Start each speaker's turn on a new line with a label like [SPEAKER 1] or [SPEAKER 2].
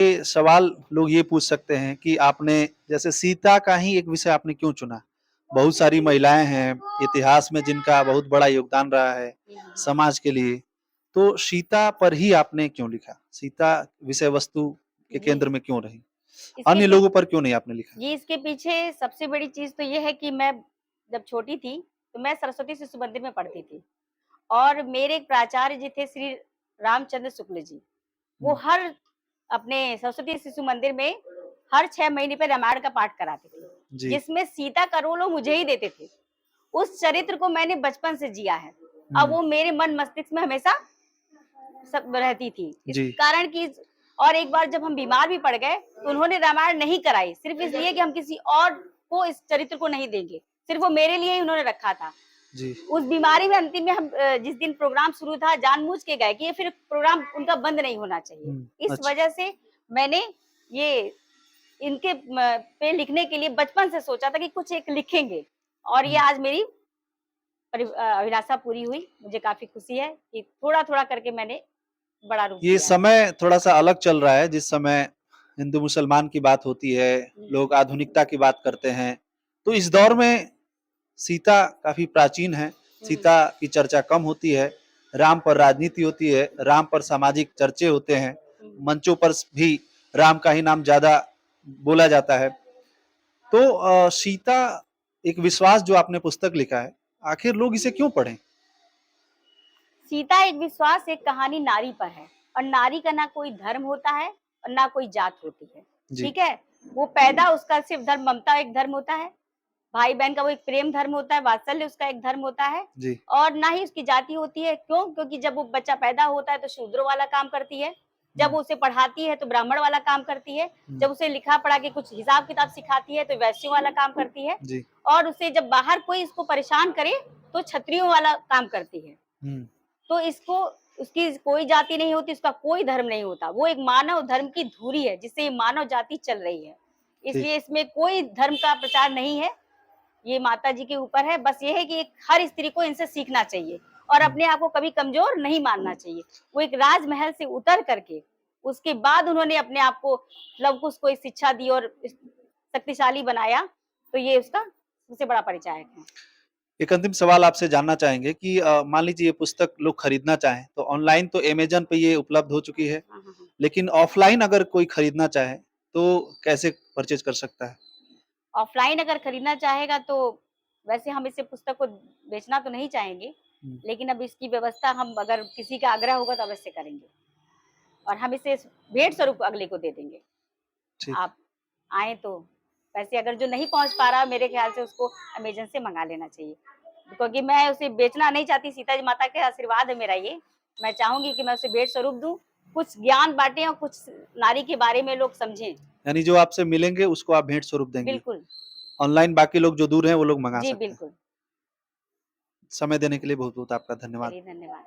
[SPEAKER 1] ये सवाल लोग ये पूछ सकते हैं कि आपने जैसे सीता का ही एक विषय आपने क्यों चुना? बहुत सारी महिलाएँ हैं, इतिहास में जिनका बहुत बड़ा योगदान रहा है समाज के लिए, तो सीता पर ही आपने क्यों लिखा? सीता विषय वस्तु के
[SPEAKER 2] जी,
[SPEAKER 1] केंद्र में क्यों रही?
[SPEAKER 2] इसके
[SPEAKER 1] अन्य
[SPEAKER 2] पी
[SPEAKER 1] लोगों पर क्यों नहीं आपने लिखा?
[SPEAKER 2] जी, इसके पीछे सबसे बड़ी चीज़ तो ये है कि मैं जब छोटी थी, तो मैं सरस्वती शिशु मंदिर में पढ़ती थी और मेरे एक प्राचार्य जी थे श्री रामचंद्र शुक्ल जी। वो
[SPEAKER 1] हुँ,
[SPEAKER 2] हर अपने सरस्वती शिशु मंदिर में हर 6 महीने पे रामायण का पाठ कराते थे,
[SPEAKER 1] जी,
[SPEAKER 2] जिसमें सीता का रोल वो मुझे ही देते थे। उस चरित्र को मैंने बचपन से जिया है। अब
[SPEAKER 1] हुँ,
[SPEAKER 2] वो मेरे मन मस्तिष्क में हमेशा सब रहती थी। इस
[SPEAKER 1] जी,
[SPEAKER 2] कारण कि और एक बार जब हम बीमार भी पड़ गए, तो उन्होंने रामायण नहीं कराई, सिर्फ़ इसलिए कि हम किसी और को इस चरित्र को नहीं देंगे। सिर्फ़ वो मेरे लिए ही उन्होंने रखा था।
[SPEAKER 1] जी,
[SPEAKER 2] उस बीमारी में अंतिम में हम जिस दिन प्रोग्राम शुरू था जानबूझ के गए कि ये फिर प्रोग्राम उनका बंद नहीं होना चाहिए।
[SPEAKER 1] हुँ,
[SPEAKER 2] इस
[SPEAKER 1] अच्छा,
[SPEAKER 2] वजह से मैंने ये इनके पे लिखने के लिए बचपन से सोचा था कि कुछ एक लिखेंगे और ये
[SPEAKER 1] हुँ।
[SPEAKER 2] आज मेरी अभिलाषा पूरी हुई। मुझे काफ़ी खुशी है कि थोड़ा-थोड़ा करके मैंने बड़ा रूप
[SPEAKER 1] ये
[SPEAKER 2] दिया है।
[SPEAKER 1] समय थोड़ा-सा अलग चल रहा है, जिस समय हिंदू-मुसलमान की बात होती है,
[SPEAKER 2] हुँ,
[SPEAKER 1] लोग आधुनिकता की बात करते हैं। तो इस दौर में सीता काफ़ी प्राचीन है,
[SPEAKER 2] हुँ,
[SPEAKER 1] सीता की चर्चा कम होती है, राम पर राजनीति होती है, राम पर सामाजिक चर्चे होते हैं,
[SPEAKER 2] हुँ।
[SPEAKER 1] मंचों पर भी राम का ही नाम ज़्यादा बोला जाता है। तो सीता एक विश्वास जो आपने पुस्तक लिखा है, आखिर लोग इसे क्यों पढ़ें?
[SPEAKER 2] सीता एक विश्वास, एक कहानी नारी पर है और नारी का ना कोई धर्म होता है और ना कोई जात होती है,
[SPEAKER 1] जी,
[SPEAKER 2] ठीक है? वो पैदा उसका सिर्फ़ धर्म ममता एक धर्म होता है, भाई-बहन का वो एक प्रेम धर्म होता है, वात्सल्य उसका एक धर्म होता है
[SPEAKER 1] जी,
[SPEAKER 2] और ना ही उसकी जाति होती है। क्यों? क्योंकि जब वो बच्चा पैदा होता है तो शूद्रों वाला काम करती है, जब
[SPEAKER 1] हुँ,
[SPEAKER 2] वो उसे पढ़ाती है तो ब्राह्मण वाला काम करती है,
[SPEAKER 1] हुँ,
[SPEAKER 2] जब उसे लिखा-पढ़ा के कुछ हिसाब-किताब सिखाती है तो वैश्यों वाला काम करती है
[SPEAKER 1] जी,
[SPEAKER 2] और उसे जब बाहर कोई इसको परेशान करे तो क्षत्रियों वाला काम करती है।
[SPEAKER 1] हुँ,
[SPEAKER 2] तो इसको उसकी कोई जाति नहीं होती, उसका कोई धर्म नहीं होता। वो एक मानव धर्म की धुरी है, जिससे ये मानव जाति चल रही है।
[SPEAKER 1] ठीक,
[SPEAKER 2] इसलिए इसमें कोई धर्म का प्रचार नहीं है, ये माता जी के ऊपर है। बस ये है कि एक हर स्त्री को इनसे सीखना चाहिए और
[SPEAKER 1] हुँ।
[SPEAKER 2] अपने आप को कभी कमज़ोर नहीं मानना चाहिए। वो एक राजमहल से उतर करके, उसके बाद उन्होंने अपने आप को लव कुश को एक शिक्षा दी और शक्तिशाली बनाया, तो ये उसका सबसे बड़ा परिचायक है।
[SPEAKER 1] एक अंतिम सवाल आपसे जानना चाहेंगे कि मान लीजिए ये पुस्तक लोग खरीदना चाहें, तो ऑनलाइन तो अमेज़न पे ये उपलब्ध हो चुकी है,
[SPEAKER 2] हाँ, हाँ, हाँ।
[SPEAKER 1] लेकिन ऑफ़लाइन अगर कोई खरीदना चाहे, तो कैसे परचेज़ कर सकता है?
[SPEAKER 2] ऑफ़लाइन अगर खरीदना चाहेगा तो वैसे हम इसे पुस्तक को बेचना तो नहीं चाहेंगे,
[SPEAKER 1] हुँ,
[SPEAKER 2] लेकिन अब इसकी व्यवस्था हम अगर किसी का आग्रह होगा तो अवश्य करेंगे और हम इसे भेंट स्वरूप अगले को दे देंगे।
[SPEAKER 1] ठीक,
[SPEAKER 2] आप आएँ तो वैसे अगर जो नहीं पहुँच पा रहा मेरे ख़्याल से उसको अमेज़न से मँगा लेना चाहिए। क्योंकि मैं उसे बेचना नहीं चाहती, सीता जी माता का आशीर्वाद है मेरा ये। मैं चाहूँगी कि मैं उसे भेंट स्वरूप दूँ, कुछ ज्ञान बाँटें और कुछ नारी के बारे में लोग समझें।
[SPEAKER 1] यानी जो आपसे मिलेंगे उसको आप भेंट स्वरूप देंगी।
[SPEAKER 2] बिल्कुल।
[SPEAKER 1] ऑनलाइन बाकी लोग जो दूर हैं, वो लोग मँगा
[SPEAKER 2] जी,
[SPEAKER 1] सकते हैं।
[SPEAKER 2] बिल्कुल।
[SPEAKER 1] समय देने के लिए बहुत-बहुत आपका धन्यवाद।
[SPEAKER 2] चलिए धन्यवाद।